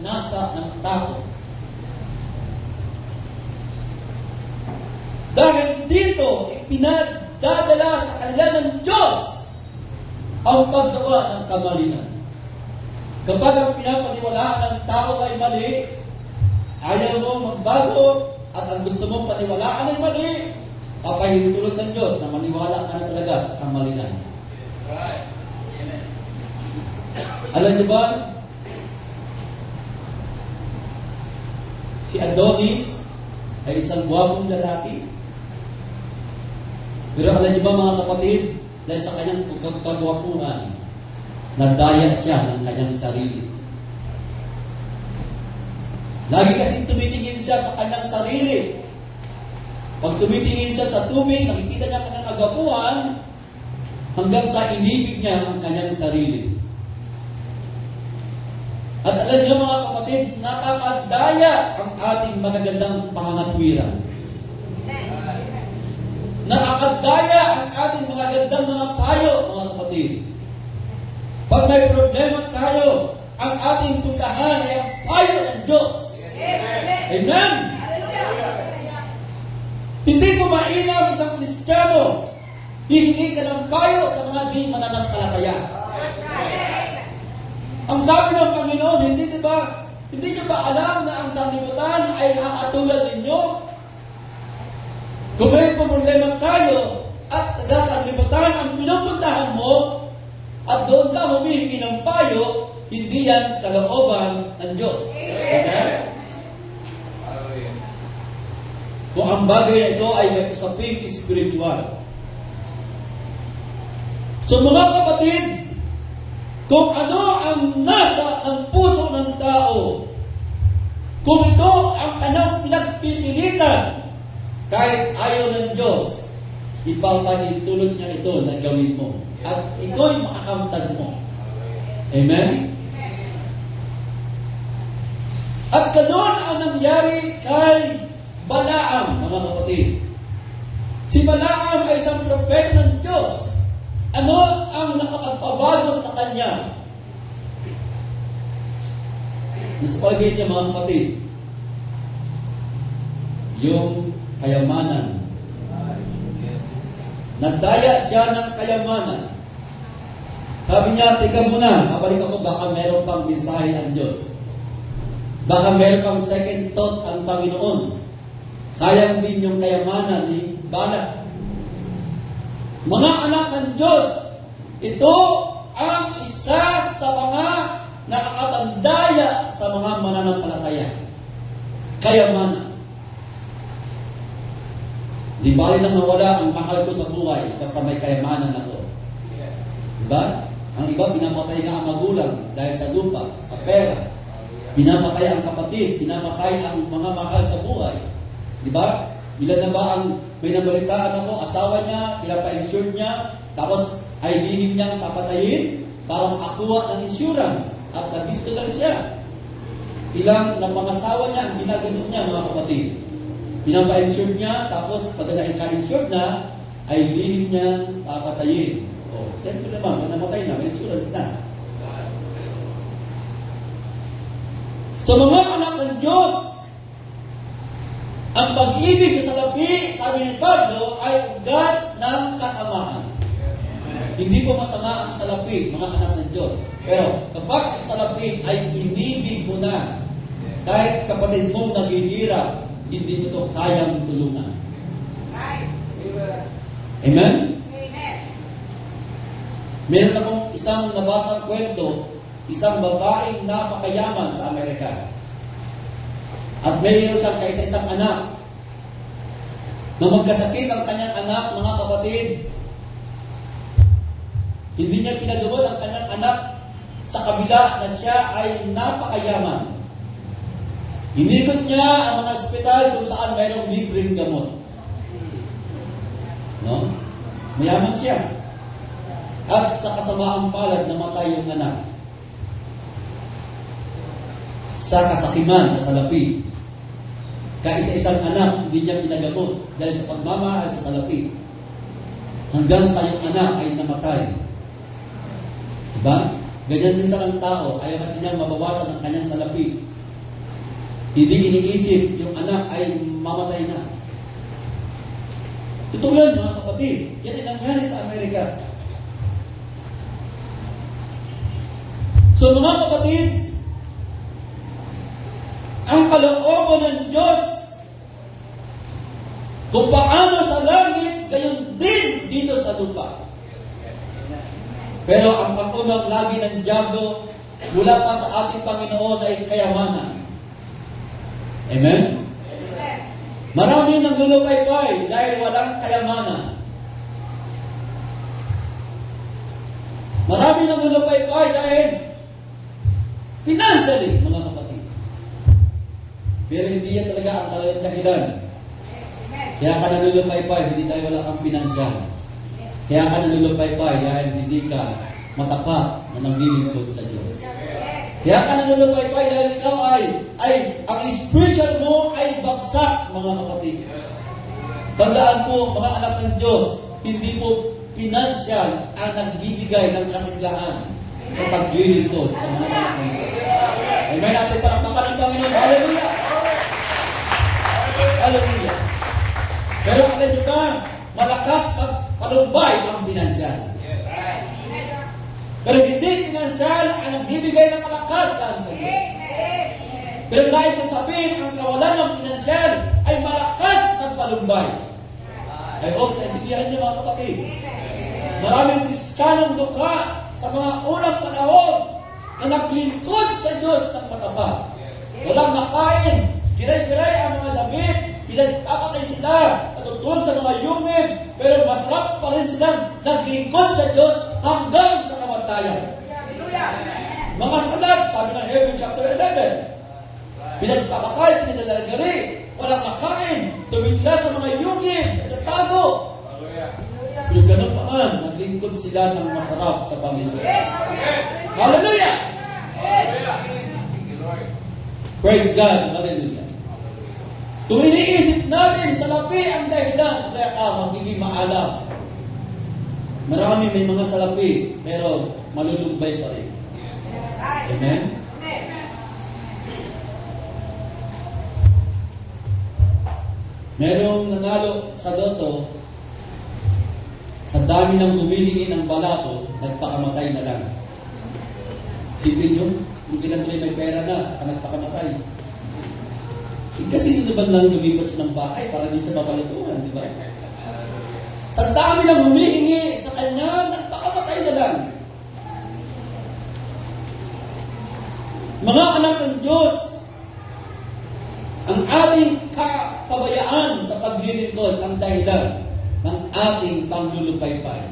nasa ng tao. Dahil dito, ipinagdadala sa kanila ng Diyos ang paggawa ng kamalian. Kapag ang pinapaniwalaan ng tao ay mali, ayaw mo magbago, at ang gusto mong paniwalaan ay mali, papahintulot ng Diyos na maniwala ka na talaga sa kamalian. Right. Amen. Alam niyo ba, si Adonis ay isang gwapong lalaki. Pero alam niyo ba mga kapatid, dahil sa kanyang kagwapuhan, nadaya siya ng kanyang sarili. Lagi kasing tumitingin siya sa kanyang sarili. Pag tumitingin siya sa tubig, nakikita niya ang kanyang kagwapuhan, hanggang sa inibig niya ang kanyang sarili. At alam niyo mga kapatid, nakakadaya ang ating magagandang pangangatwiran. Nakakadaya ang ating magagandang mga payo, mga kapatid. Pag may problema tayo, ang ating puntahan ay ang payo ng Diyos. Amen? Hindi ko mainam isang Kristiyano, hihingi ka ng payo sa mga di mananampalataya. Ang sabi ng Panginoon, hindi niyo ba alam na ang sanlibutan ay nakatulad ninyo? Kung may problema tayo at taga-sanlibutan ang pinupuntahan mo at doon ka humihingi ng payo, hindi yan kalooban ng Diyos. Amen? Kung ang bagay na ito ay may usaping spiritual. So mga kapatid, kung ano ang nasa ang puso ng tao, kung ito ang kanyang pinagpipilitan, kahit ayaw ng Diyos, ipapahintulot niya ito na gawin mo. At ito'y makakamtan mo. Amen? At ganoon ang nangyari kay Balaam, mga kapatid. Si Balaam ay isang propeta ng Diyos. Ano ang nakapagpabago sa kanya? Nasapagitin niya, mga kapatid, yung kayamanan. Nagdaya siya ng kayamanan. Sabi niya, tika muna, kabalik ako, baka meron pang mensahe ang Diyos. Baka meron pang second thought ang Panginoon. Sayang din yung kayamanan ni Balaam. Mga anak ng Diyos, ito ang isa sa mga nakakatandaya sa mga mananampalataya. Kayamanan. Di bali lang nawala ang mahal ko sa buhay basta may kayamanan ako. Diba? Ang iba pinapatay na ang magulang dahil sa lupa, sa pera. Pinapatay ang kapatid, pinapatay ang mga mahal sa buhay. Diba? Ilan na ba ang may nabalitaan ako, asawa niya, pinapa-insure niya, tapos ay lihim niyang papatayin para makakuha ng insurance at nabisto lang siya. Ilang ng mga asawa niya ang ginagano niya, mga kapatid. Pinapa-insure niya, tapos pag na-insure na, ay lihim niya papatayin. O, siyempre naman, pag namatay na, may insurance na. So mga anak ng Diyos, ang pag-ibig sa salapi, sabi ni Pablo, ay ugat ng kasamaan. Hindi po masama ang salapi, mga anak ng Diyos. Pero kapag ang salapi ay inibig mo na, kahit kapatid mong naghihirap, hindi mo ito kayang tulungan. Amen? Meron akong isang nabasang kwento, isang babaeng napakayaman sa Amerika. At mayroon siyang kaisa-isang anak. Nung magkasakit ang kanyang anak, mga kapatid, hindi niya pinagamot ang kanyang anak sa kabila na siya ay napakayaman. Inikot niya ang mga ospital kung saan mayroong libreng gamot. No? Mayaman siya. At sa kasamaang palad, namatay yung anak. Sa kasakiman, sa salapi. Kaisa-isang anak, hindi niya pinagamot dahil sa pagmamahal sa salapi. Hanggang sa yung anak ay namatay. Diba? Ganyan minsan ang tao, ayaw kasi niyang mabawasan ang kanyang salapi. Hindi iniisip yung anak ay mamatay na. Totoo yan, mga kapatid. Yan ay nangyari sa Amerika. So mga kapatid, ang kalooban ng Diyos, kung paano sa langit, gayon din dito sa lupa. Pero ang pag-unang lagi ng diablo, mula pa sa ating Panginoon ay kayamanan. Amen? Marami nang lulupay-pay dahil walang kayamanan. Marami nang lulupay-pay dahil financially, mga kapatid. Pero hindi yan talaga ang talagang dahilan. Kaya ka nalulupay-pay, hindi tayo wala kang pinansyal. Kaya ka nalulupay-pay dahil hindi ka matapat na naglilingkod sa Diyos. Kaya ka nalulupay-pay dahil ikaw ang spiritual mo ay bagsak, mga kapatid. Tandaan po, mga anak ng Diyos, hindi po pinansyal ang nagbibigay ng kasiglahan ng paglilingkod sa mga anak ng Diyos. Amen natin palakpakan ng Panginoon. Hallelujah! Hallelujah! Pero alam nyo ba, malakas palumbay ang pinansyal. Pero hindi pinansyal ang nagbibigay ng kalakasan sa Diyos. Pero nais kong sabihin, ang kawalan ng pinansyal ay malakas ng palumbay. I hope na hindi niyo mga kapatid. Maraming Kristiyanong dukha sa mga unang panahon na naglingkod sa Diyos ng matapat. Walang makain, giray-giray ang mga damit, pinagpapatay sila, natutulog sa mga yumid, pero masarap pa rin silang naglingkod sa Diyos hanggang sa kamatayan. Mga salat, sabi ng Hebrews chapter 11, pinagpapatay, pinaglalagari, walang makain, tumitira sa mga yumid, nagtatago. Pero ganun pa man, naglingkod sila ng masarap sa Panginoon. Hallelujah! Praise God! Hallelujah! Kung iniisip natin sa lapi ang dahilan, kaya magiging maalam. Marami may mga salapi, pero malulumbay pa rin. Amen? Merong nanalo sa loto, sa dami ng humihingi ng balato, nagpakamatay na lang. Sipin nyo, kung ilan tuloy may pera na, saka nagpakamatay. Kasi hindi naman lang lumipat siya ng bahay para din sa babalatuhan, di ba? Sa dami ng humihingi sa kanya, nagpakamatay na lang. Mga anak ng Diyos, ang ating kapabayaan sa paglilingkod ang dahilan ng ating panglulupaypay.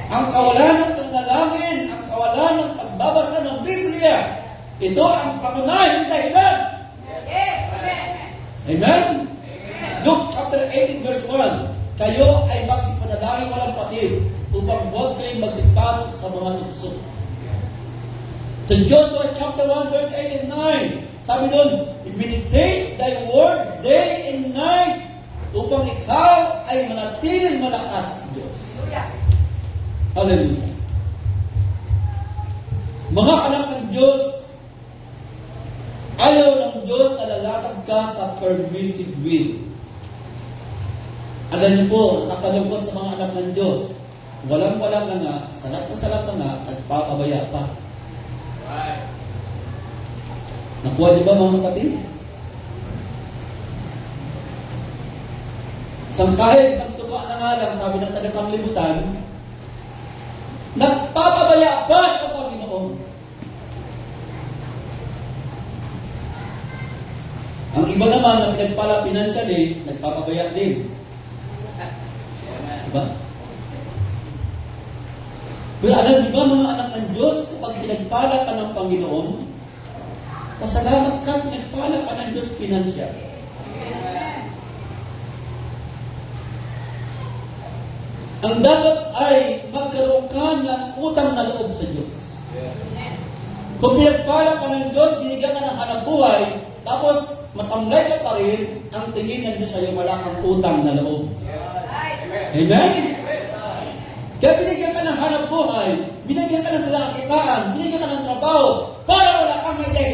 Ang kawalan ng panalangin, ang kawalan ng pagbabasa ng Biblia, ito ang pangunahing dahilan. Amen? Luke chapter 18 verse 1, kayo ay magsipanalangin walang patid upang huwag kayong magsipasok sa mga tukso. Sa Joshua chapter 1 verse 8 and 9, sabi doon, meditate thy word day and night upang ikaw ay manatiling malakas sa Diyos. Hallelujah. Mga anak ng Diyos, ayaw ng Diyos na lalatag ka sa permissive will. Alam niyo po, nakalungkot sa mga anak ng Diyos, walang-wala ka nga, salat ka nga, at papabaya pa. Nakuha niyo ba mga kapatid? Isang tuwa na nga lang, sabi ng taga-sanglibutan, nagpapabaya pa sa Panginoon. Ang iba naman na pinagpala financially, nagpapabaya din. Diba? Pero alam niyo ba mga anak ng Diyos, kapag pinagpala ka ng Panginoon, pasalamat ka, pinagpala ka ng Diyos financial. Ang dapat ay magkaroon ka ng utang na loob sa Diyos. Kung pinagpala ka ng Diyos, binigyan ka ng hanap buhay, tapos matamlay ka pa rin, ang tingin ng Diyos sa'yo, wala kang utang na loob. Amen? Kaya binigyan ka ng hanap buhay, binigyan ka ng pagkakitaan, binigyan ka ng trabaho,